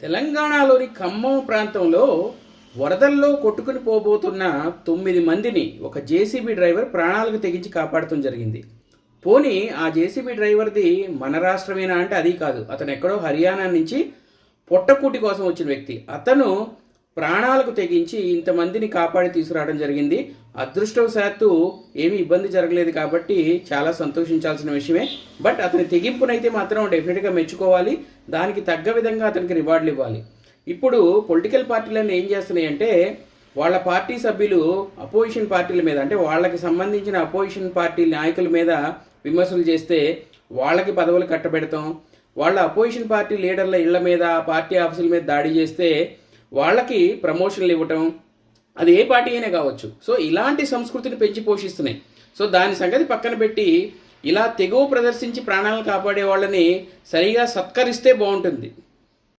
తెలంగాణలోని ఖమ్మం ప్రాంతంలో వరదల్లో కొట్టుకుని పోబోతున్న 9 మందిని ఒక జేసీబీ డ్రైవర్ ప్రాణాలకు తెగించి కాపాడటం జరిగింది. పోనీ ఆ జేసీబీ డ్రైవర్ది మన రాష్ట్రమేనా అంటే అది కాదు. అతను ఎక్కడో హర్యానా నుంచి పొట్టకూటి కోసం వచ్చిన వ్యక్తి. అతను ప్రాణాలకు తెగించి ఇంతమందిని కాపాడి తీసుకురావడం జరిగింది. అదృష్టవశాత్తు ఏమీ ఇబ్బంది జరగలేదు కాబట్టి చాలా సంతోషించాల్సిన విషయమే. బట్ అతని తెగింపునైతే మాత్రం డెఫినెట్గా మెచ్చుకోవాలి. దానికి తగ్గ విధంగా అతనికి రివార్డులు ఇవ్వాలి. ఇప్పుడు పొలిటికల్ పార్టీలన్నీ ఏం చేస్తున్నాయంటే వాళ్ళ పార్టీ సభ్యులు అపోజిషన్ పార్టీల మీద, అంటే వాళ్ళకి సంబంధించిన అపోజిషన్ పార్టీ నాయకుల మీద విమర్శలు చేస్తే వాళ్ళకి పదవులు కట్టబెడతాం, వాళ్ళ అపోజిషన్ పార్టీ లీడర్ల ఇళ్ల మీద, పార్టీ ఆఫీసుల మీద దాడి చేస్తే వాళ్ళకి ప్రమోషన్లు ఇవ్వటం, అది ఏ పార్టీ అయినా కావచ్చు. సో ఇలాంటి సంస్కృతిని పెంచి పోషిస్తున్నాయి. సో దాని సంగతి పక్కన పెట్టి ఇలా తెగువ ప్రదర్శించి ప్రాణాలను కాపాడే వాళ్ళని సరిగా సత్కరిస్తే బాగుంటుంది.